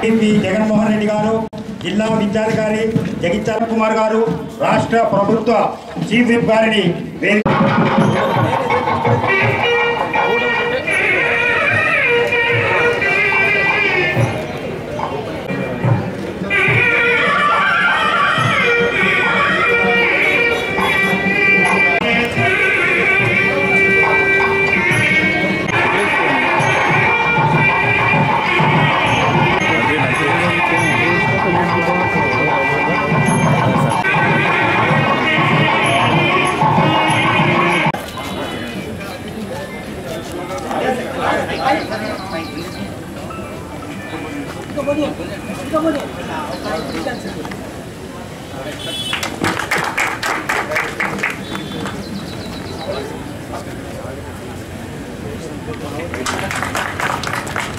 MPP Jaganmohan Reddy గారు, జిల్లా విద్యాధికారి జగిత్యాల కుమార్ గారు, రాష్ట్ర ప్రభుత్వ చీఫ్ విప్ గారిని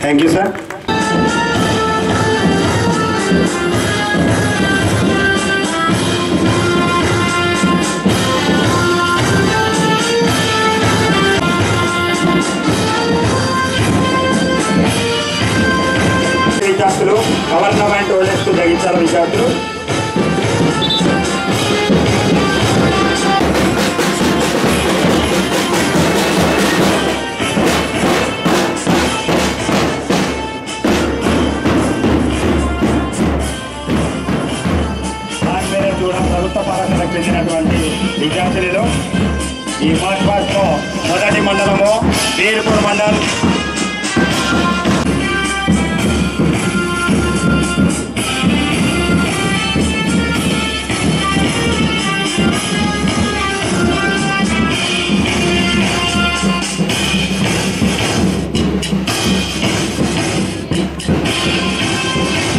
Thank you, sir. విద్యార్థులు గవర్నమెంట్ ఓల్డెస్ కు జగించాల విద్యార్థులు ప్రభుత్వ పాఠశాలకు చెందినటువంటి విద్యార్థులలో ఈ మార్చ్ పాస్ లో మొదటి మండలము బీర్పూర్ మండల్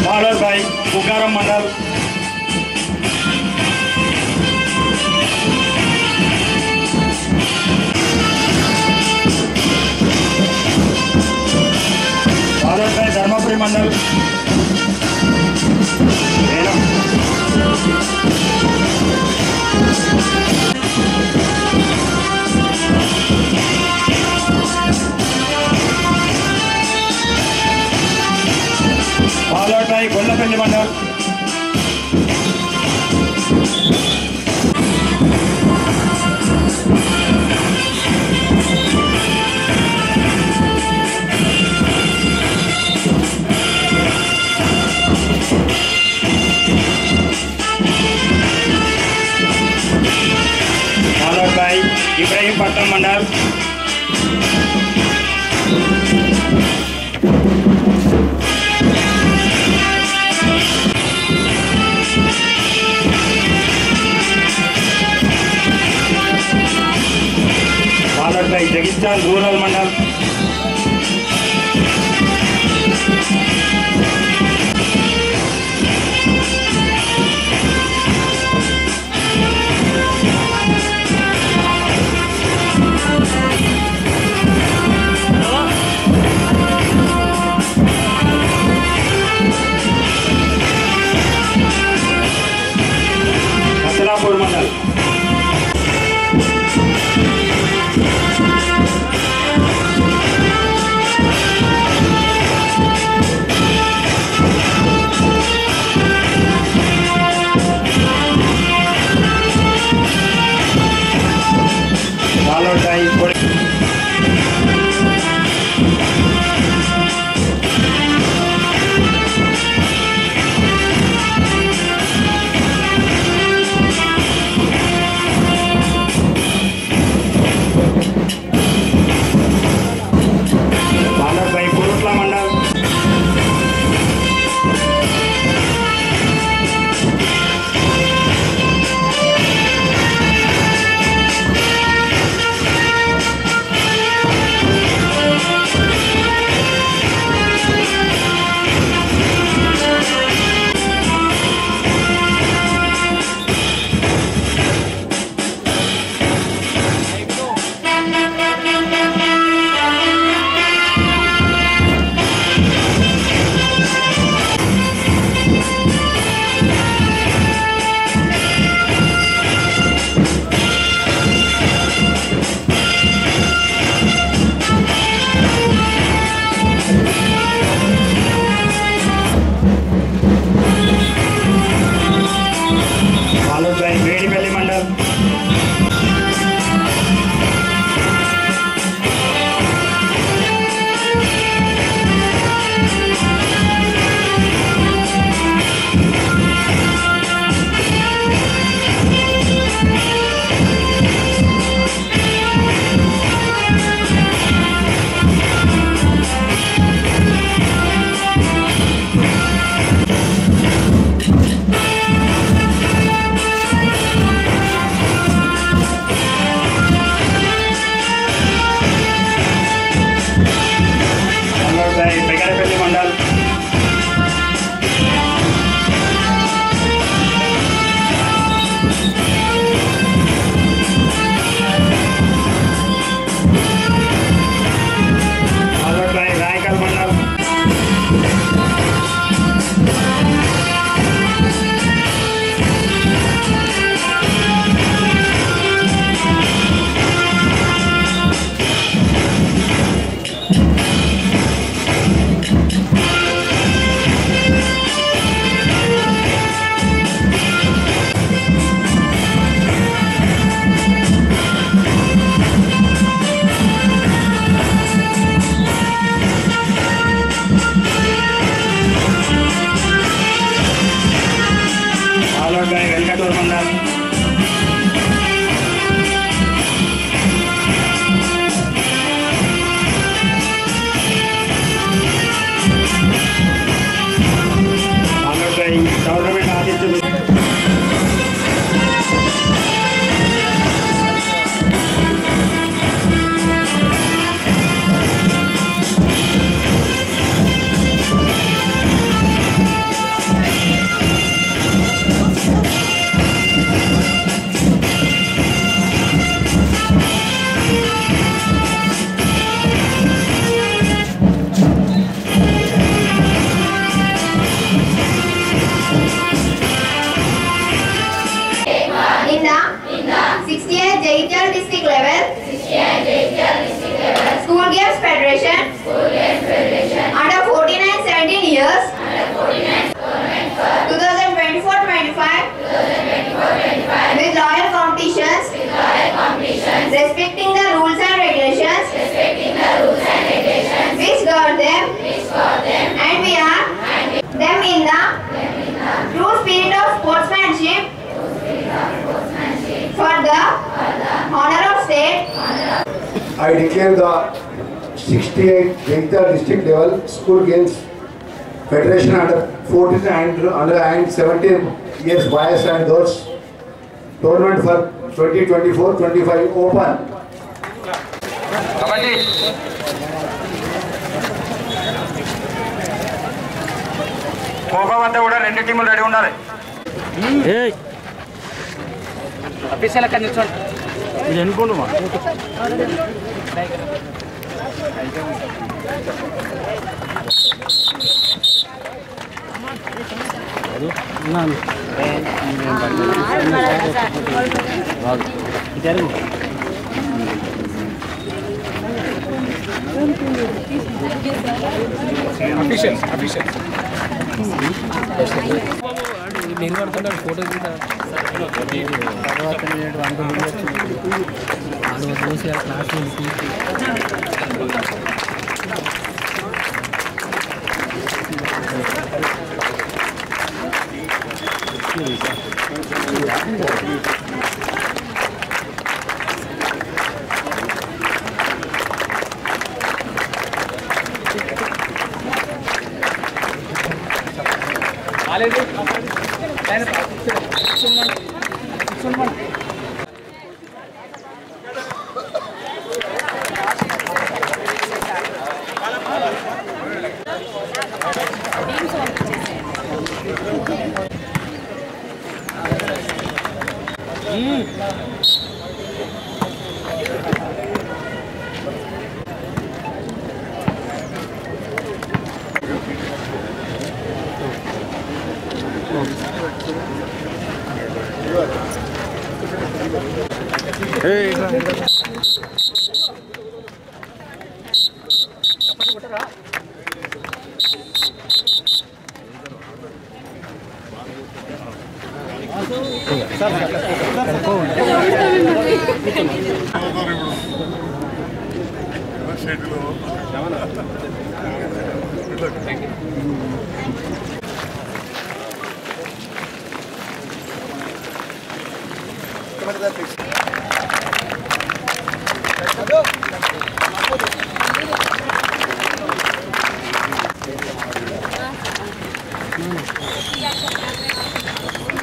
ఫాలోడ్ బై బుగ్గారం మండల్ ధర్మపురి మండల్ పాలోటాయి గొల్లపల్లి మండల్ ఇబ్రహీంపట్నం మండల్ పాలట్లై Jagtial rural mandal mandal I declare the 68 Jagdal district level school games federation under 14 and under 17 years boys and girls tournament for 2024-25 open. Kho kho వద్ద కూడా 2 టీములు రెడీ ఉండాలి. అఫీషియల్ అక్కడ నిల్చోండి. ఇది ఎన్నుకోండి మా నేను పడుతుంటాడు ఫోటో తర్వాత చూసి క్లాస్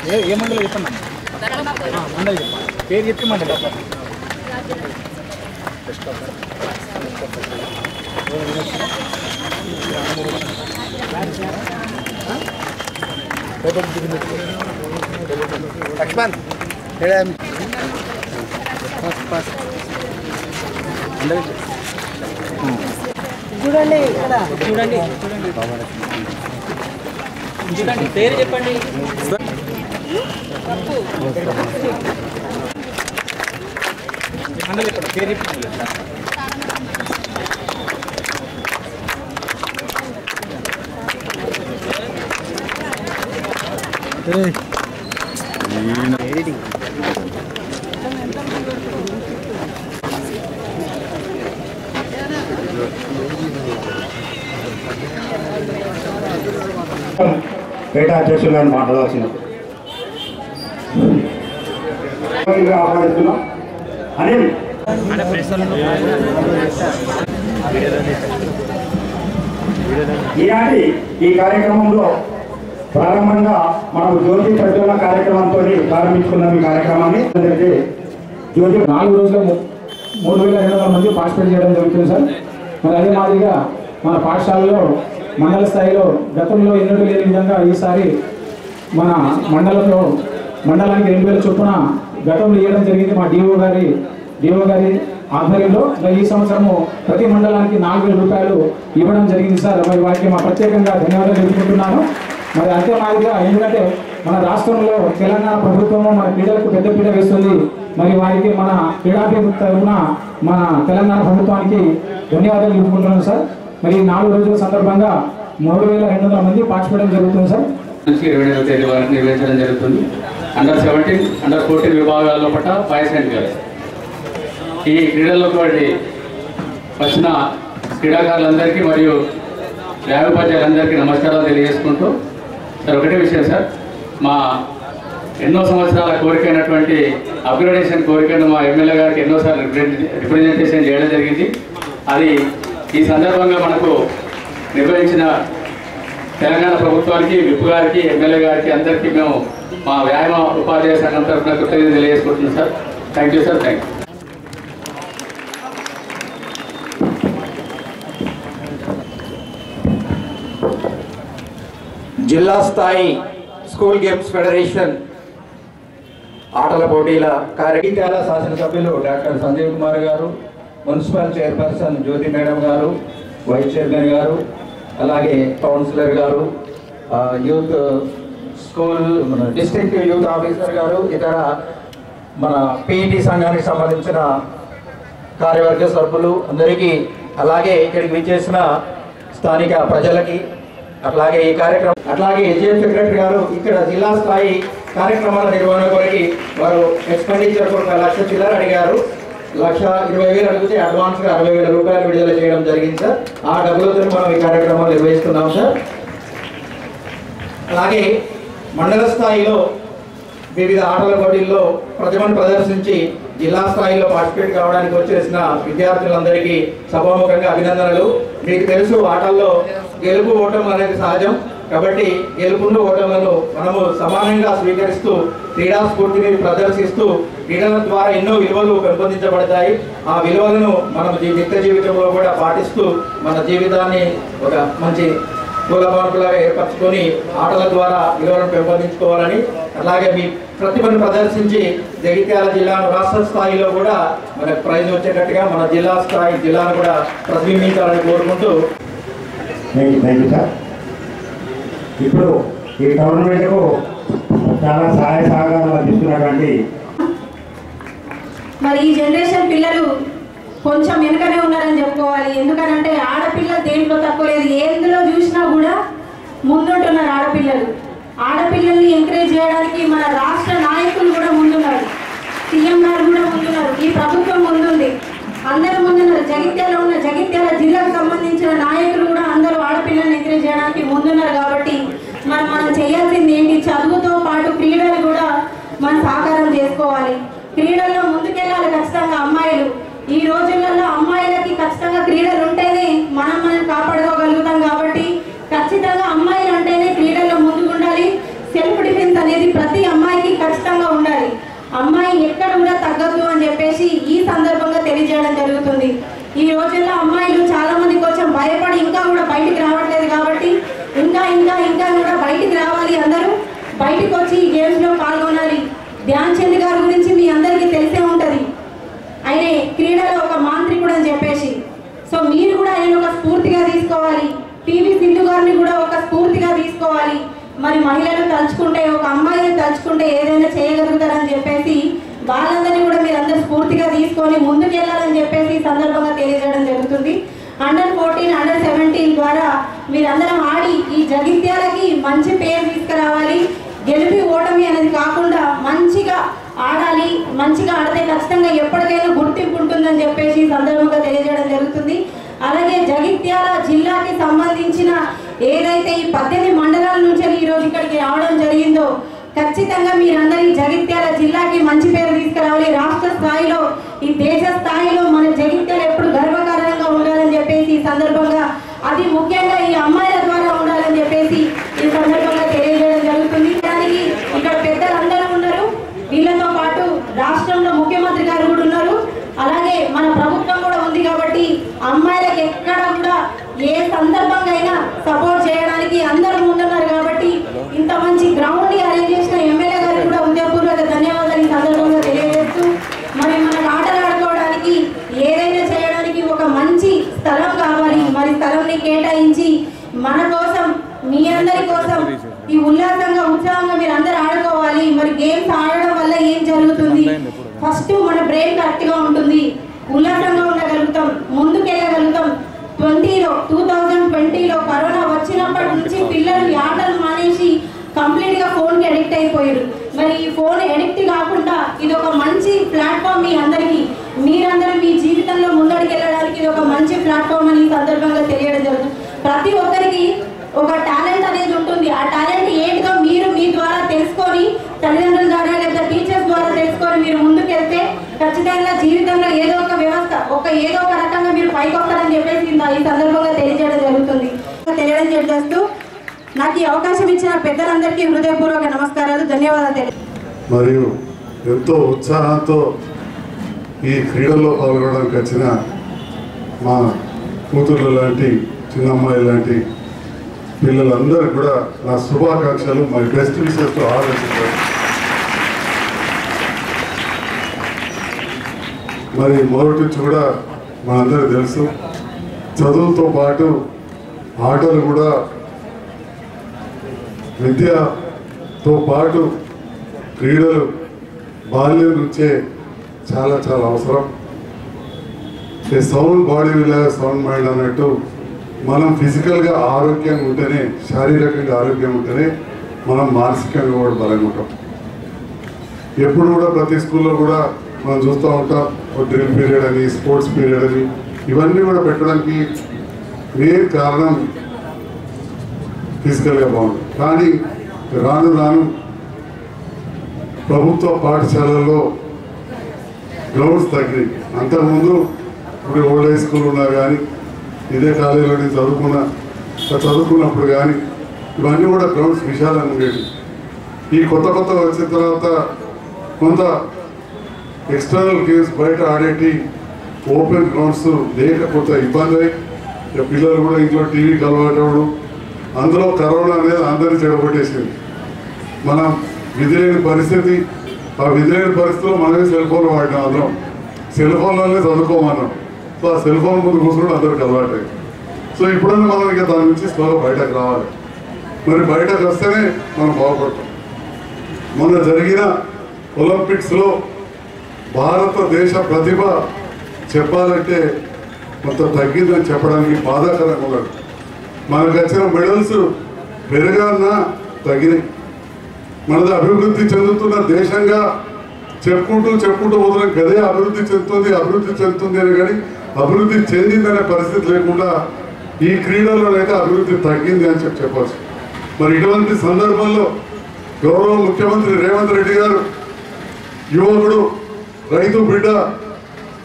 ఏ మండలి చెప్పండి మండలి చెప్పండి పేరు చెప్పి మండలి లక్ష్మణ్ చూడండి చూడండి చూడండి పేరు చెప్పండి మండలి పేరు చెప్పండి పేట అధ్యక్షులను మాట్లాడాల్సింది ఆహ్వానిస్తున్నాం. అనిల్ ఈనాటి ఈ కార్యక్రమంలో ప్రారంభంగా మనం జ్యోతి ప్రజ్వలన కార్యక్రమంతో ప్రారంభించుకున్నాం. ఈ కార్యక్రమాన్ని జ్యోతి 4 రోజులు 3,200 మంది పార్టిసిపేట్ చేయడం జరుగుతుంది సార్. మరి అదే మాదిరిగా మన పాఠశాలలో మండల స్థాయిలో గతంలో ఎన్నడూ లేని విధంగా ఈసారి మన మండలానికి 2,000 చొప్పున గతంలో ఇవ్వడం జరిగింది మా డిఓ గారి ఆధ్వర్యంలో. ఈ సంవత్సరము ప్రతి మండలానికి 4,000 రూపాయలు ఇవ్వడం జరిగింది సార్. మరి వారికి మా ప్రత్యేకంగా ధన్యవాదాలు తెలుపుకుంటున్నాను. మరి అంతే మాదిరిగా ఎందుకంటే మన రాష్ట్రంలో తెలంగాణ ప్రభుత్వము మన క్రీడలకు పెద్దపీట వేస్తుంది. మరి వారికి మన క్రీడాభివృద్ధి తరఫున మన తెలంగాణ ప్రభుత్వానికి ధన్యవాదాలు తెలుపుకుంటున్నాను సార్. మరి 4 రోజుల సందర్భంగా 3,200 మంది పార్టిసిపేట్ జరుగుతుంది సార్. 27వ తేదీ వరకు నిర్వహించడం జరుగుతుంది. అండర్ 17, అండర్ 14 విభాగాల్లో పట్ల బాయ్స్ అండ్ గర్ల్స్ ఈ క్రీడల్లోకి వచ్చిన క్రీడాకారులందరికీ మరియు న్యాయోపాధ్యాయులందరికీ నమస్కారాలు తెలియజేసుకుంటూ సార్ ఒకటే విషయం సార్, మా ఎన్నో సంవత్సరాల కోరికైనటువంటి అప్గ్రేడేషన్ కోరికను మా ఎమ్మెల్యే గారికి ఎన్నోసార్లు రిప్రజెంటేషన్ చేయడం జరిగింది. అది ఈ సందర్భంగా మనకు నిర్వహించిన తెలంగాణ ప్రభుత్వానికి, విప్ గారికి, ఎమ్మెల్యే గారికి అందరికీ మేము మా వ్యాయామ ఉపాధ్యాయ సంఘం తరఫున కృతజ్ఞతలు తెలియజేసుకుంటున్నాం sir. Thank you sir. Thank you. జిల్లా స్థాయి స్కూల్ గేమ్స్ ఫెడరేషన్ ఆటల పోటీల కార్యక్రమాల శాసనసభ్యులు డాక్టర్ సంజయ్ కుమార్ గారు, మున్సిపల్ చైర్పర్సన్ జ్యోతి మేడం గారు, వైస్ చైర్మన్ గారు, అలాగే కౌన్సిలర్ గారు, youth school district youth officer గారు, ఇతర మన పిఈటి సంఘానికి సంబంధించిన కార్యవర్గ సభ్యులు అందరికీ, అలాగే ఇక్కడికి విచ్చేసిన స్థానిక ప్రజలకి, అట్లాగే ఈ కార్యక్రమం అట్లాగే చీఫ్ సెక్రటరీ గారు ఇక్కడ జిల్లా స్థాయి కార్యక్రమాల నిర్వహణ కొరకు వారు ఎక్స్పెండిచర్ కొరకు 1,00,000 చిల్లర అడిగారు. 1,20,000 అడిగితే అడ్వాన్స్గా 60,000 రూపాయలు విడుదల చేయడం జరిగింది సార్. ఆ డబ్బులతో మనం ఈ కార్యక్రమాలు నిర్వహిస్తున్నాం సార్. అలాగే మండల స్థాయిలో వివిధ ఆటల పోటీల్లో ప్రతిభను ప్రదర్శించి జిల్లా స్థాయిలో పార్టిసిపేట్ కావడానికి వచ్చేసిన విద్యార్థులందరికీ సభాముఖంగా అభినందనలు. మీకు తెలుసు, ఆటల్లో గెలుపు ఓటములు అనేది సహజం. కాబట్టి గెలుపును ఓటములను మనము సమానంగా స్వీకరిస్తూ క్రీడా స్ఫూర్తిని ప్రదర్శిస్తూ క్రీడల ద్వారా ఎన్నో విలువలు పెంపొందించబడతాయి. ఆ విలువలను మనం నిత్య జీవితంలో కూడా పాటిస్తూ మన జీవితాన్ని ఒక మంచి పూలబానుకులాగా ఏర్పరచుకొని ఆటల ద్వారా విలువలను పెంపొందించుకోవాలని, అలాగే మీ ప్రతిభను ప్రదర్శించి జగిత్యాల జిల్లాను రాష్ట్ర స్థాయిలో కూడా మనకు ప్రైజ్ వచ్చేటట్టుగా మన జిల్లాను కూడా ప్రతిబింబించాలని కోరుకుంటూ. Thank you sir. ఇప్పుడు ఈ గవర్నమెంట్కు చాలా సహాయ సహకారాలు అందిస్తున్నటువంటి మరి ఈ జనరేషన్ పిల్లలు కొంచెం వెనుకనే ఉన్నారని చెప్పుకోవాలి. ఎందుకనంటే ఆడపిల్లలు దేంట్లో తక్కువ లేదు, ఎందులో చూసినా కూడా ముందుంటున్నారు ఆడపిల్లలు. ఆడపిల్లల్ని ఎంకరేజ్ చేయడానికి మన రాష్ట్ర నాయకులు కూడా ముందున్నారు, సీఎం గారు కూడా ముందున్నారు, ఈ ప్రభుత్వం ముందుంది, అందరూ ముందున్నారు. జగిత్యాల జిల్లాకు సంబంధించిన నాయకులు కూడా అందరూ ఆడపిల్లల్ని ఎంకరేజ్ చేయడానికి ముందున్నారు. కాబట్టి మనం చేయాల్సింది ఏంటి, చదువుతో పాటు క్రీడలు కూడా మనం సాకారం చేసుకోవాలి. క్రీడల్లో ముందుకెళ్ళాలి ఖచ్చితంగా. అమ్మాయిలు ఈ రోజులలో అమ్మాయిలకి ఖచ్చితంగా క్రీడలు ఉంటేనే మనం కాపాడుకోగలుగుతాం. కాబట్టి ఖచ్చితంగా అమ్మాయిలు అంటేనే క్రీడల్లో ముందుకు ఉండాలి. సెల్ఫ్ డిఫెన్స్ అనేది ప్రతి అమ్మాయికి ఖచ్చితంగా ఉండాలి. అమ్మాయి ఎక్కడ కూడా తగ్గదు అని చెప్పేసి ఈ సందర్భంగా తెలియజేయడం జరుగుతుంది. ఈ రోజుల్లో అమ్మాయిలు చాలా మంది కొంచెం భయపడి ఇంకా కూడా బయటికి రావట్లేదు. కాబట్టి ఇంకా ఇంకా ఇంకా కూడా బయటికి రావాలి, అందరూ బయటకు వచ్చి ఈ గేమ్స్లో పాల్గొనాలి. ధ్యాన్ చంద్ గారి గురించి మీ అందరికీ తెలిసే ఉంటుంది. ఆయన క్రీడలో ఒక మాంత్రికుడు అని చెప్పేసి, సో మీరు కూడా ఆయన ఒక స్ఫూర్తిగా తీసుకోవాలి. పివి సింధు గారిని కూడా ఒక స్ఫూర్తిగా తీసుకోవాలి. మరి మహిళలు తలుచుకుంటే, ఒక అమ్మాయిని తలుచుకుంటే ఏదైనా చేయగలుగుతారని చెప్పేసి వాళ్ళందరినీ కూడా మీరు అందరూ స్ఫూర్తిగా తీసుకొని ముందుకెళ్ళాలని చెప్పేసి ఈ సందర్భంగా తెలియజేయడం జరుగుతుంది. అండర్ 14, అండర్ 17 ద్వారా మీరందరం ఆడి ఈ జగిత్యాలకి మంచి పేరు తీసుకురావాలి. గెలిపి ఓటమి అనేది కాకుండా మంచిగా ఆడాలి. మంచిగా ఆడితే ఖచ్చితంగా ఎప్పటికైనా గుర్తింపు ఉంటుందని చెప్పేసి ఈ సందర్భంగా తెలియజేయడం జరుగుతుంది. అలాగే జగిత్యాల జిల్లాకి సంబంధించిన ఏదైతే ఈ 18 మండలాల నుంచి ఈరోజు ఇక్కడికి రావడం జరిగిందో, ఖచ్చితంగా మీరందరూ ఈ జగిత్యాల జిల్లాకి మంచి పేరు తీసుకురావాలి. రాష్ట్ర స్థాయిలో, ఈ దేశ స్థాయిలో మన జగిత్యాల ఎప్పుడు గర్వకారణంగా ఉండాలని చెప్పేసి ఈ సందర్భంగా, అది ముఖ్యంగా ఈ అమ్మాయిల ద్వారా ఉండాలని చెప్పేసి ఈ సందర్భంగా తెలియజేయడం జరుగుతుంది. దానికి ఇక్కడ పెద్దలందరూ ఉన్నారు. వీళ్ళతో పాటు రాష్ట్రంలో ముఖ్యమంత్రి గారు కూడా ఉన్నారు. అలాగే మన ప్రభుత్వం కూడా ఉంది. కాబట్టి అమ్మాయిలకు ఎక్కడ కూడా ఏ సందర్భంగా అయినా సపోర్ట్ చేయడానికి అందరూ ముందున్నారు. కాబట్టి ఇంత మంచి గ్రౌండ్ ని అరేంజ్ చేసిన ఎమ్మెల్యే గారికి కూడా హృదయపూర్వక ధన్యవాదాలు ఈ సందర్భంగా తెలియజేస్తూ, మరి మనకు ఆటలు ఆడుకోవడానికి ఏదైనా చేయడానికి ఒక మంచి స్థలం కావాలి. మరి స్థలంని కేటాయించి మన కోసం, మీ అందరి కోసం ఈ ఉల్లాసంగా ఉత్సాహంగా మీరు అందరూ ఆడుకోవాలి. మరి గేమ్స్ ఆడడం వల్ల ఏం జరుగుతుంది, ఫస్ట్ మన బ్రెయిన్ కరెక్ట్గా ఉంటుంది, ఉల్లాసంగా ఉండగలుగుతాం, ముందుకెళ్ళగలుగుతాం. 2020లో కరోనా వచ్చినప్పటి నుంచి పిల్లలు ఈ ఆటలు మానేసి కంప్లీట్గా ఫోన్కి అడిక్ట్ అయిపోయారు. మరి ఈ ఫోన్ అడిక్ట్ కాకుండా ఇది ఒక మంచి ప్లాట్ఫామ్. మీ అందరికీ, మీరందరూ మీ జీవితంలో ముందడికి వెళ్ళడానికి ఇది ఒక మంచి ప్లాట్ఫామ్ అని ఈ సందర్భంగా తెలియడం జరుగుతుంది. ప్రతి ఒక్కరికి ఒక టాలెంట్ అనేది ఉంటుంది. ఆ టాలెంట్ ఏంటిదో మీరు మీ ద్వారా తెలుసుకొని తల్లిదండ్రుల ఉంటేలా జీవితంలో ఏదో ఒక వ్యవస్థ ఏదో ఒక రకంగా మీరు పైకి వస్తారని చెప్పేసి ఈ సందర్భంగా తెలియజేయడం జరుగుతుంది. తెలియజేస్తూ నాకు ఈ అవకాశం ఇచ్చిన పెద్దలందరికీ హృదయపూర్వక నమస్కారాలు, ధన్యవాదాలు. మరియు ఎంతో ఉత్సాహంతో ఈ క్రీడల్లో పాల్గొనడానికి వచ్చిన మా కూతుర్లు లాంటి చిన్నమ్మాయి లాంటి పిల్లలందరికీ కూడా నా శుభాకాంక్షలు, మై బెస్ట్ విషెస్తో ఆలోచించారు. మరి మొదటి నుంచి కూడా మనందరికీ తెలుసు, చదువుతో పాటు ఆటలు కూడా విద్యతో పాటు క్రీడలు బాల్యం నుంచే చాలా చాలా అవసరం. A sound body will sound mind అన్నట్టు మనం ఫిజికల్గా ఆరోగ్యంగా ఉంటేనే, శారీరకంగా ఆరోగ్యం ఉంటేనే మనం మానసికంగా కూడా బలంగా ఉంటాం. ఎప్పుడు కూడా ప్రతి స్కూల్లో కూడా మనం చూస్తూ ఉంటాం, డ్రిల్ పీరియడ్ అని, స్పోర్ట్స్ పీరియడ్ అని, ఇవన్నీ కూడా పెట్టడానికి మెయిన్ కారణం ఫిజికల్గా బాగుంటుంది. కానీ రాను రాను ప్రభుత్వ పాఠశాలల్లో గ్రౌండ్స్ తగ్గినాయి. అంతకుముందు ఇప్పుడు ఓల్డ్ హై స్కూల్ ఉన్నా కానీ, ఇదే కాలేజీలో నేను చదువుకున్నప్పుడు కానీ ఇవన్నీ కూడా గ్రౌండ్స్ విశాలంగా ఉండేవి. ఈ కొత్త వచ్చిన తర్వాత కొంత ఎక్స్టర్నల్ గేమ్స్ బయట ఆడేటి ఓపెన్ గ్రౌండ్స్ లేకపోతే ఇబ్బంది అయ్యి పిల్లలు కూడా ఇంట్లో టీవీకి అలవాటు, అందులో కరోనా అనేది అందరినీ చెడగొట్టేసింది. మనం విధిలేని పరిస్థితి, ఆ విధిలేని పరిస్థితుల్లో మనమే సెల్ ఫోన్ వాడినాం. అందరం సెల్ ఫోన్లోనే చదువుకోమన్నాం. సో ఆ సెల్ ఫోన్ ముందు కూర్చుని అందరికి అలవాటు. సో ఇప్పుడన్నా మనం ఇక దాని నుంచి స్లోగా బయటకు రావాలి. మరి బయటకు వస్తేనే మనం బాగుపడతాం. మొన్న జరిగిన ఒలింపిక్స్లో భారతదేశ ప్రతిభ చెప్పాలంటే కొంత తగ్గిందని చెప్పడానికి బాధాకరంగా ఉన్నది. మనకు వచ్చిన మెడల్స్ పెరగాలన్నా తగ్గినాయి. మనది అభివృద్ధి చెందుతున్న దేశంగా చెప్పుకుంటూ పోతున్నాం. గదే అభివృద్ధి చెందుతుంది అని, కానీ అభివృద్ధి చెందిందనే పరిస్థితి లేకుండా ఈ క్రీడల్లోనైతే అభివృద్ధి తగ్గింది అని చెప్పవచ్చు. మరి ఇటువంటి సందర్భంలో గౌరవ ముఖ్యమంత్రి రేవంత్ రెడ్డి గారు, యువకుడు, రైతు బిడ్డ,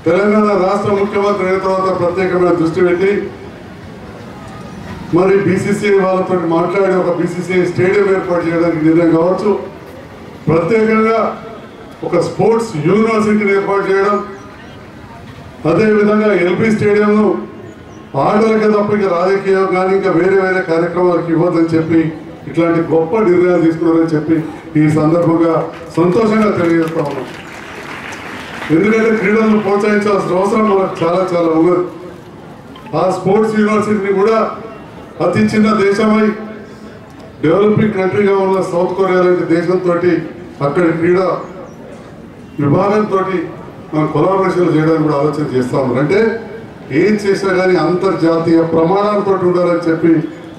తెలంగాణ రాష్ట్ర ముఖ్యమంత్రి అయిన తర్వాత ప్రత్యేకమైన దృష్టి పెట్టి మరి బీసీసీఐ వాళ్ళతో మాట్లాడి ఒక బీసీసీఐ స్టేడియం ఏర్పాటు చేయడానికి నిర్ణయం కావచ్చు, ప్రత్యేకంగా ఒక స్పోర్ట్స్ యూనివర్సిటీని ఏర్పాటు చేయడం, అదేవిధంగా ఎల్బీ స్టేడియంను ఆటలకే తప్ప ఇంకా రాజకీయం కానీ ఇంకా వేరే కార్యక్రమాలకు ఇవ్వద్దని చెప్పి ఇట్లాంటి గొప్ప నిర్ణయాలు తీసుకున్నారని చెప్పి ఈ సందర్భంగా సంతోషంగా తెలియజేస్తా ఉన్నాం. ఎందుకంటే క్రీడలను ప్రోత్సహించాల్సిన అవసరం మనకు చాలా చాలా ఉన్నది. ఆ స్పోర్ట్స్ యూనివర్సిటీని కూడా అతి చిన్న దేశమై డెవలపింగ్ కంట్రీగా ఉన్న సౌత్ కొరియా లాంటి దేశంతో అక్కడి క్రీడా విభాగంతో మనం కొలాబరేషన్ చేయడానికి కూడా ఆలోచన చేస్తా ఉన్నాం. అంటే ఏం చేసినా కానీ అంతర్జాతీయ ప్రమాణాలతో ఉండాలని చెప్పి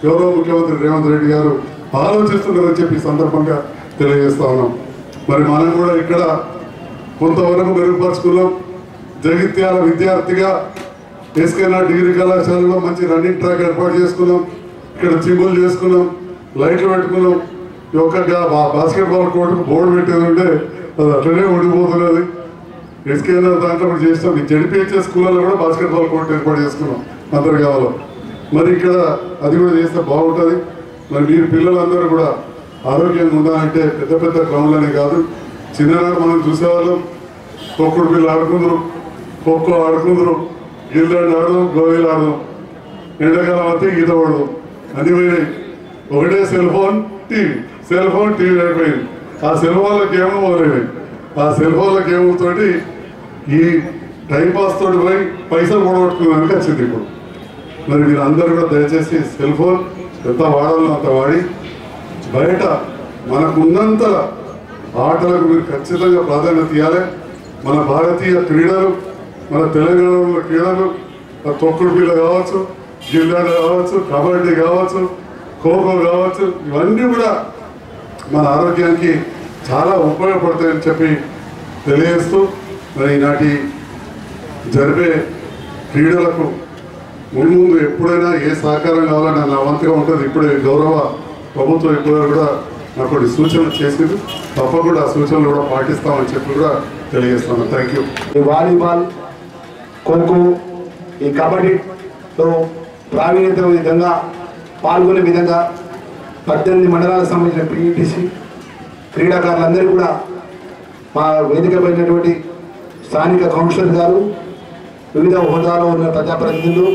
గౌరవ ముఖ్యమంత్రి రేవంత్ రెడ్డి గారు ఆలోచిస్తున్నారని చెప్పి సందర్భంగా తెలియజేస్తా ఉన్నాం. మరి మనం కూడా ఇక్కడ కొంతవరకు మెరుగుపరుచుకున్నాం. జగిత్యాల విద్యార్థిగా ఎస్కేఆర్ డిగ్రీ కళాశాలలో మంచి రన్నింగ్ ట్రాక్ ఏర్పాటు చేసుకున్నాం. ఇక్కడ జిమ్ములు చేసుకున్నాం, లైట్లు పెట్టుకున్నాం. ఈ ఒక్క బాస్కెట్బాల్ కోర్టుకు బోర్డు పెట్టేది ఉంటే అది అట్లనే ఉండిపోతున్నది. ఎస్కేఆర్ దాంట్లో కూడా చేసినాం. ఈ జడ్పీహెచ్ఎస్ స్కూళ్ళలో కూడా బాస్కెట్బాల్ కోర్టు ఏర్పాటు చేసుకున్నాం అందరు కావాలి. మరి ఇక్కడ అది కూడా చేస్తే బాగుంటుంది. మరి మీరు పిల్లలందరూ కూడా ఆరోగ్యంగా ఉండాలంటే పెద్ద పెద్ద గ్రౌండ్లనే కాదు, చిన్ననాడు మనం చూసేవాళ్ళం. తొక్కుడు పిల్లలు ఆడుకుందరు, ఖోఖో ఆడుకుందరు, గిల్లాడు ఆడదాం, గోళీలు ఆడదాం, ఎండాకాలం అయితే ఈత పడదాం, అన్ని పోయినాయి. ఒకటే సెల్ ఫోన్ టీవీ అయిపోయింది. ఆ సెల్ ఫోన్ల గేమ్ మొదలైనాయి. ఆ సెల్ ఫోన్ల గేమ్ తోటి ఈ టైంపాస్ తోటి పోయి పైసలు కూడగొట్టుకున్నానికి వచ్చింది ఇప్పుడు. మరి మీరందరూ కూడా దయచేసి సెల్ ఫోన్ ఎంత వాడాలో అంత వాడి బయట మనకున్నంత ఆటలకు మీరు ఖచ్చితంగా ప్రాధాన్యత ఇవ్వాలి. మన భారతీయ క్రీడలు, మన తెలంగాణలో క్రీడలు, తొక్కుడు పిల్ల కావచ్చు, గిల్లాడ కావచ్చు, కబడ్డీ కావచ్చు, ఖోఖో కావచ్చు, ఇవన్నీ కూడా మన ఆరోగ్యానికి చాలా ఉపయోగపడతాయని చెప్పి తెలియజేస్తూ మరి ఈనాటి జరిపే క్రీడలకు ముందు ఎప్పుడైనా ఏ సహకారం కావాలన్నా నా వంతుగా ఉంటుంది. ఇప్పుడే గౌరవ ప్రభుత్వం ఇప్పుడు కూడా నాకు కొన్ని సూచనలు చేసింది. తప్పకుండా ఆ సూచనలు కూడా పాటిస్తామని చెప్పి కూడా తెలియజేస్తాను. Thank you. ఈ వాలీబాల్, ఖోఖో, ఈ కబడ్డీలో ప్రావీణ్యత విధంగా పాల్గొనే విధంగా 18 మండలాలకు సంబంధించిన పీఈటీసీ క్రీడాకారులందరూ కూడా మా వేదిక పడినటువంటి స్థానిక కౌన్సిలర్ గారు, వివిధ హోదాలో ఉన్న ప్రజాప్రతినిధులు,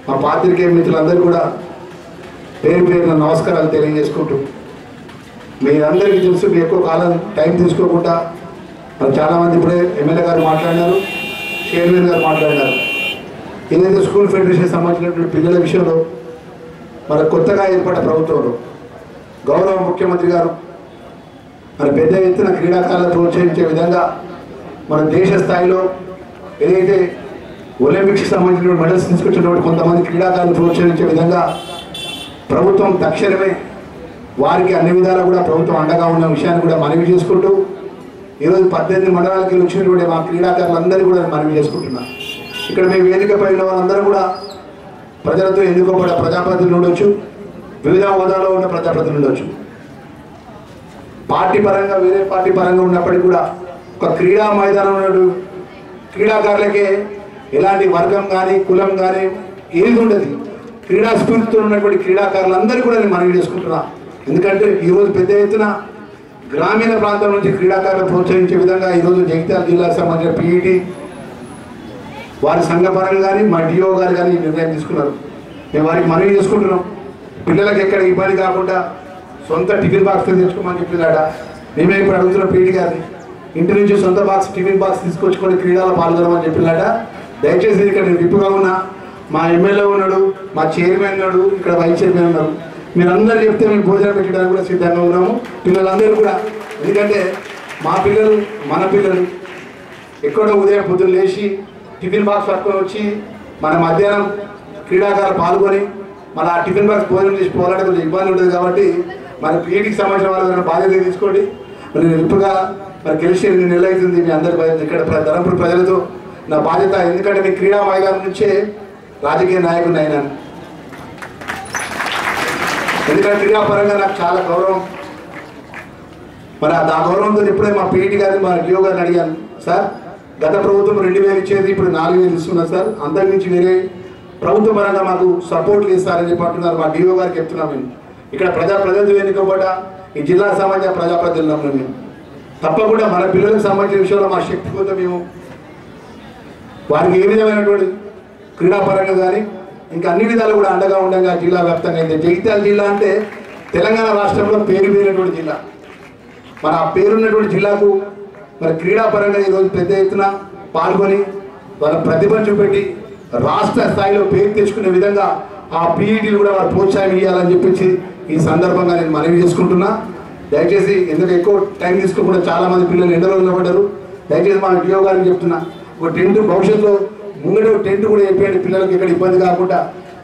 మా పాత్రికేయ మిత్రులందరూ కూడా పేరు పేరున నమస్కారాలు తెలియజేసుకుంటూ, మీరందరికీ తెలుసు, మీ ఎక్కువ కాలం టైం తీసుకోకుండా మరి చాలామంది ఇప్పుడే ఎమ్మెల్యే గారు మాట్లాడినారు, చైర్మన్ గారు మాట్లాడినారు. ఏదైతే స్కూల్ ఫెడరేషన్ సంబంధించినటువంటి పిల్లల విషయంలో మన కొత్తగా ఏర్పడ్డ ప్రభుత్వంలో గౌరవ ముఖ్యమంత్రి గారు మన పెద్ద ఎత్తున క్రీడాకారులను ప్రోత్సహించే విధంగా మన దేశ స్థాయిలో ఏదైతే ఒలింపిక్స్కి సంబంధించిన మెడల్స్ తీసుకొచ్చినటువంటి కొంతమంది క్రీడాకారులను ప్రోత్సహించే విధంగా ప్రభుత్వం తక్షణమే వారికి అన్ని విధాలా కూడా ప్రభుత్వం అండగా ఉన్న విషయాన్ని కూడా మనవి చేసుకుంటూ, ఈరోజు 18 మండలాలకి వచ్చినటువంటి మా క్రీడాకారులందరూ కూడా మనవి చేసుకుంటున్నాం. ఇక్కడ మీ వేదిక పైన వాళ్ళందరూ కూడా ప్రజలతో ఎన్నుకోబడ్డ ప్రజాప్రతినిధులు ఉండొచ్చు, వివిధ హోదాలో ఉన్న ప్రజాప్రతినిధులు ఉండొచ్చు. పార్టీ పరంగా వేరే పార్టీ పరంగా ఉన్నప్పటికీ కూడా ఒక క్రీడా మైదానం ఉన్న క్రీడాకారులకే ఎలాంటి వర్గం కానీ కులం కానీ ఏది ఉండదు. క్రీడా స్ఫూర్తితో ఉన్నటువంటి క్రీడాకారులందరూ కూడా నేను మనవి చేసుకుంటున్నా. ఎందుకంటే ఈరోజు పెద్ద ఎత్తున గ్రామీణ ప్రాంతం నుంచి క్రీడాకారులను ప్రోత్సహించే విధంగా ఈరోజు జగిత్యాల జిల్లాకు సంబంధించిన పీఈటీ వారి సంఘపరంగా కానీ మా డిఓ గారు కానీ నిర్ణయం తీసుకున్నారు. మేము వారికి మనవి చేసుకుంటున్నాం, పిల్లలకి ఎక్కడ ఇబ్బంది కాకుండా సొంత టిఫిన్ బాక్స్ తెచ్చుకోమని చెప్పినాడ. మేమే ఇప్పుడు అడుగుతున్నాం పీఈటీ గారిని, ఇంటి నుంచి సొంత బాక్స్ టిఫిన్ బాక్స్ తీసుకొచ్చుకొని క్రీడలో పాల్గొనమని చెప్పినాడ. దయచేసి ఇక్కడ నేను విప్పుగా ఉన్నా, మా ఎమ్మెల్యే ఉన్నాడు, మా చైర్మన్ ఉన్నాడు, ఇక్కడ వైస్ చైర్మన్ ఉన్నారు, మీరందరూ చెప్తే మేము భోజనం పెట్టడానికి కూడా సిద్ధంగా ఉన్నాము. పిల్లలందరూ కూడా, ఎందుకంటే మా పిల్లలు మన పిల్లలు ఎక్కడో ఉదయం పొద్దున్న లేచి టిఫిన్ బాక్స్ పట్టుకొని వచ్చి మన మధ్యాహ్నం క్రీడాకారులు పాల్గొని మన ఆ టిఫిన్ బాక్స్ భోజనం చేసి పోరాడే కొంచెం ఇబ్బంది ఉంటుంది. కాబట్టి మన పీఈటీకి సంబంధించిన వాళ్ళ బాధ్యత తీసుకోండి. మరి నేను ఇప్పుడుగా మరి గెలిచి 8 నెలలు అవుతుంది మీ అందరి ఇక్కడ ధర్మపురి ప్రజలతో నా బాధ్యత. ఎందుకంటే మీ క్రీడా మైదానం నుంచే రాజకీయ నాయకుడిని అయినాను. ఎందుకంటే క్రీడాపరంగా నాకు చాలా గౌరవం. మరి ఆ గౌరవంతో ఇప్పుడే మా పీఈటీ గారిని మా డిఓ గారిని అడిగాను, సార్ గత ప్రభుత్వం 2000 ఇచ్చేది ఇప్పుడు 4000 ఇస్తున్నారు సార్, అంతకు మించి వేరే ప్రభుత్వ పరంగా మాకు సపోర్ట్లు ఇస్తారని చెప్పి అంటున్నారు. మా డిఓ గారికి చెప్తున్నాం. మేము ఇక్కడ ప్రజాప్రతినిధులు ఎన్నుకోబడ్డ ఈ జిల్లా సంబంధించిన ప్రజాప్రతినిధులు మేము తప్పకుండా మన పిల్లలకు సంబంధించిన విషయంలో మా శక్తి కొద్ది మేము వారికి ఏ విధమైనటువంటి క్రీడాపరంగా కానీ ఇంకా అన్ని విధాలు కూడా అండగా ఉండగా జిల్లా వ్యాప్తంగా అయితే జగిత్యాల జిల్లా అంటే తెలంగాణ రాష్ట్రంలో పేరున్నటువంటి జిల్లా. మన ఆ పేరున్నటువంటి జిల్లాకు మరి క్రీడాపరంగా ఈరోజు పెద్ద ఎత్తున పాల్గొని వాళ్ళ ప్రతిభను చూపెట్టి రాష్ట్ర స్థాయిలో పేరు తెచ్చుకునే విధంగా ఆ పీఈటీలు కూడా వారు ప్రోత్సాహం ఇవ్వాలని చెప్పేసి ఈ సందర్భంగా నేను మనవి చేసుకుంటున్నా. దయచేసి ఎందుకు ఎక్కువ టైం తీసుకోకుండా చాలామంది పిల్లలు ఎండలో నిలబడ్డారు. దయచేసి మా డిఓ గారికి చెప్తున్నా, ఒక టెంట్ భవిష్యత్తులో ముంగడు టెంట్ కూడా చెప్పేయండి, పిల్లలకి ఎక్కడ ఇబ్బంది కాకుండా,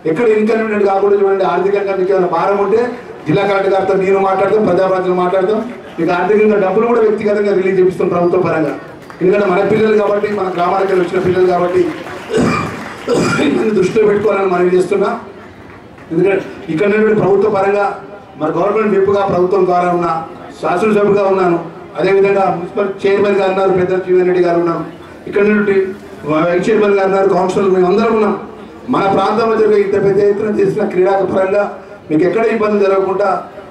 ఎక్కడ ఇన్కన్వీనియంట్ కాకుండా చూడండి. ఆర్థికంగా మీకు ఏమైనా భారం ఉంటే జిల్లా కలెక్టర్ గారితో నేను మాట్లాడతాం, ప్రజాప్రతినిధులు మాట్లాడతాం. మీకు ఆర్థికంగా డబ్బులు కూడా వ్యక్తిగతంగా రిలీజ్ చేపిస్తాం ప్రభుత్వ పరంగా. ఎందుకంటే మన పిల్లలు కాబట్టి, మన గ్రామాలకు వచ్చిన పిల్లలు కాబట్టి దృష్టిలో పెట్టుకోవాలని మనవి చేస్తున్నా. ఎందుకంటే ఇక్కడ ప్రభుత్వ పరంగా మన గవర్నమెంట్ విప్పుగా ప్రభుత్వం ద్వారా ఉన్న శాసనసభ్యుగా ఉన్నాను. అదేవిధంగా మున్సిపల్ చైర్మన్ గారు ఉన్నారు, పెద్ద జీవన్ రెడ్డి గారు ఉన్నాం, ఇక్కడ నుండి వైస్ చైర్మన్ గారు ఉన్నారు, కౌన్సిలర్ మేమందరం ఉన్నాం. మన ప్రాంతంలో జరిగే ఇంత పెద్ద ఎత్తున చేసిన క్రీడా పరంగా మీకు ఎక్కడ ఇబ్బంది జరగకుండా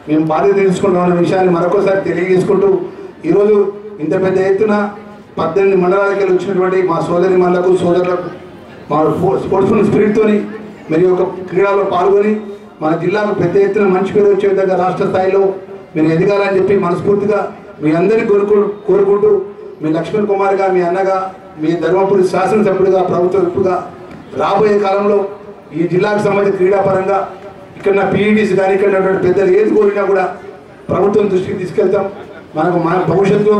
మేము బాధ్యత తీసుకుంటామన్న విషయాన్ని మరొకసారి తెలియజేసుకుంటూ, ఈరోజు ఇంత పెద్ద ఎత్తున 18 మండలాలకి వచ్చినటువంటి మా సోదరి మనులకు సోదరులకు మా స్పోర్ట్స్ఫుల్ స్పిరిట్తోని మీరు ఒక క్రీడలో పాల్గొని మన జిల్లాకు పెద్ద ఎత్తున మంచి పేరు వచ్చే విధంగా రాష్ట్ర స్థాయిలో మీరు ఎదగాలని చెప్పి మనస్ఫూర్తిగా మీ అందరికీ కోరుకుంటూ మీ లక్ష్మణ్ కుమార్గా, మీ అన్నగా, మీ ధర్మపురి శాసనసభ్యుడిగా, ప్రభుత్వ విప్పుగా రాబోయే కాలంలో ఈ జిల్లాకు సంబంధించిన క్రీడాపరంగా ఇక్కడ నా పీఈటీస్ కానీ ఇక్కడ పెద్దలు ఏది కోరినా కూడా ప్రభుత్వం దృష్టికి తీసుకెళ్తాం. మన భవిష్యత్తులో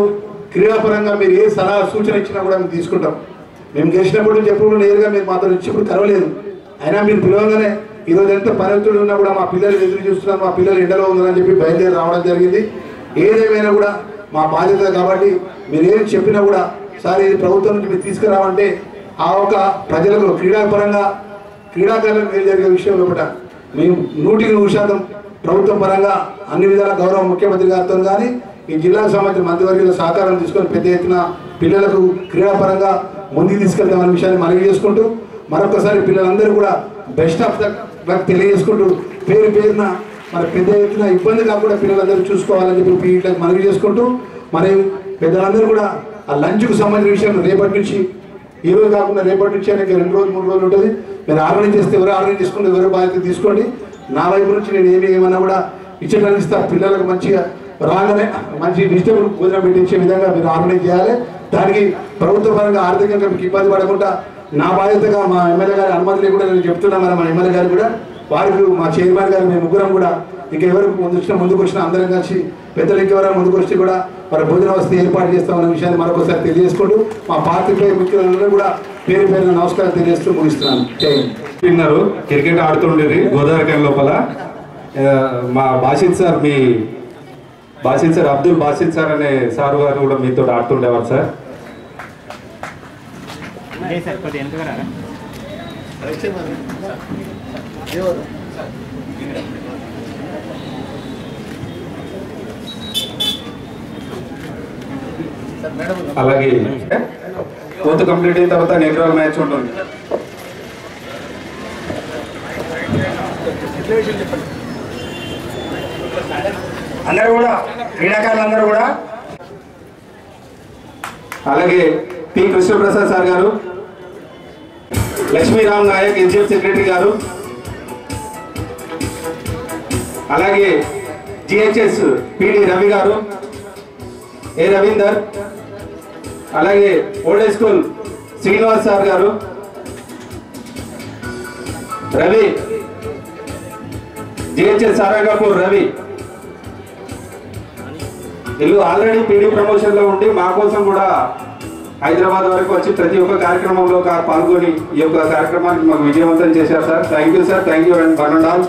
క్రీడాపరంగా మీరు ఏ సలహా సూచన ఇచ్చినా కూడా మేము తీసుకుంటాం. మేము గెలిచినప్పుడు నుంచి ఎప్పుడు నేరుగా మీరు మాతో ఇచ్చినప్పుడు కలవలేదు, అయినా మీరు పిలవగానే ఈరోజు ఎంత పరిస్థితులు ఉన్నా కూడా మా పిల్లలు ఎదురు చూస్తున్నారు, మా పిల్లలు ఎండలో ఉందని చెప్పి బయలుదేరి రావడం జరిగింది. ఏదేమైనా కూడా మా బాధ్యత కాబట్టి మీరు ఏం చెప్పినా కూడా సార్ ఇది ప్రభుత్వం నుంచి మీరు తీసుకురావంటే ఆ ఒక ప్రజలకు క్రీడాపరంగా క్రీడాకారులకు మేలు జరిగే విషయం ఒకట మేము 100% ప్రభుత్వం పరంగా అన్ని విధాల గౌరవ ముఖ్యమంత్రి గారితో కానీ ఈ జిల్లాకు సంబంధించిన మంత్రివర్యుల సహకారం తీసుకొని పెద్ద ఎత్తున పిల్లలకు క్రీడాపరంగా ముందుకు తీసుకెళ్తామనే విషయాన్ని మనవి చేసుకుంటూ మరొకసారి పిల్లలందరూ కూడా బెస్ట్ ఆఫ్ లక్ తెలియజేసుకుంటూ పేరున మరి పెద్ద ఎత్తున ఇబ్బంది కాకుండా పిల్లలందరూ చూసుకోవాలని చెప్పి పీఈటీలకు మనవి చేసుకుంటూ మరి పెద్దలందరూ కూడా ఆ లంచ్కు సంబంధించిన విషయం రేపటి నుంచి ఈ రోజు కాకుండా రేపటి నుంచి అనేది 2 రోజులు 3 రోజులు ఉంటుంది. మీరు ఆర్గనైజ్ చేస్తే ఎవరు ఆర్గనైజ్ చేసుకుంటే ఎవరు బాధ్యత తీసుకోండి. నా వైపు నుంచి నేను ఏమన్నా కూడా ఇచ్చడానికి ఇస్తా. పిల్లలకు మంచిగా రాగానే మంచి డిజిటబుల్ భోజనం పెట్టించే విధంగా మీరు ఆర్గనైజ్ చేయాలి. దానికి ప్రభుత్వ పరంగా ఆర్థికంగా మీకు ఇబ్బంది పడకుండా నా బాధ్యతగా మా ఎమ్మెల్యే గారి అనుమతి లేకుండా నేను చెప్తున్నాను. మన ఎమ్మెల్యే గారు కూడా వారికి మా చైర్మన్ గారు మేము ముగ్గురం కూడా ఇంకా ఎవరు ముందుకు వచ్చిన అందరం కలిసి పెద్దలు ఇంకెవరైనా ముందుకు వచ్చి కూడా మరి భోజన వసతి ఏర్పాటు చేస్తామనే విషయాన్ని మరొకసారి తెలియజేసుకుంటూ మా పార్టీపై ముఖ్యులందరూ కూడా పేరున నమస్కారం తెలియజేస్తూ ముగిస్తున్నాను. విన్నారు క్రికెట్ ఆడుతుండేది గోదావరి లోపల మా బాషిద్ సార్ అబ్దుల్ బాషిద్ సార్ అనే సార్ గారు కూడా మీతో ఆడుతుండేవారు సార్. అలాగే కోర్టు కంప్లీట్ అయిన తర్వాత నెగ్రాల్ మ్యాచ్ ఉంటుంది. అందరూ కూడా క్రీడాకారులందరూ కూడా అలాగే పి కృష్ణప్రసాద్ సార్ గారు, లక్ష్మీరామ్ నాయక్ ఎన్జిఎఫ్ సెక్రటరీ గారు, అలాగే జిహెచ్ఎస్ పిడి రవి గారు, ఏ రవీందర్, అలాగే ఓల్డ్ స్కూల్ శ్రీనివాస్ సార్ గారు, రవి జిహెచ్ఎస్ సారంగాపూర్ రవి వీళ్ళు ఆల్రెడీ పీడీ ప్రమోషన్ లో ఉండి మా కోసం కూడా హైదరాబాద్ వరకు వచ్చి ప్రతి ఒక్క కార్యక్రమంలో పాల్గొని ఈ యొక్క కార్యక్రమాన్ని మాకు విజయవంతం చేశారు sir. Thank you sir. Thank you and one and all.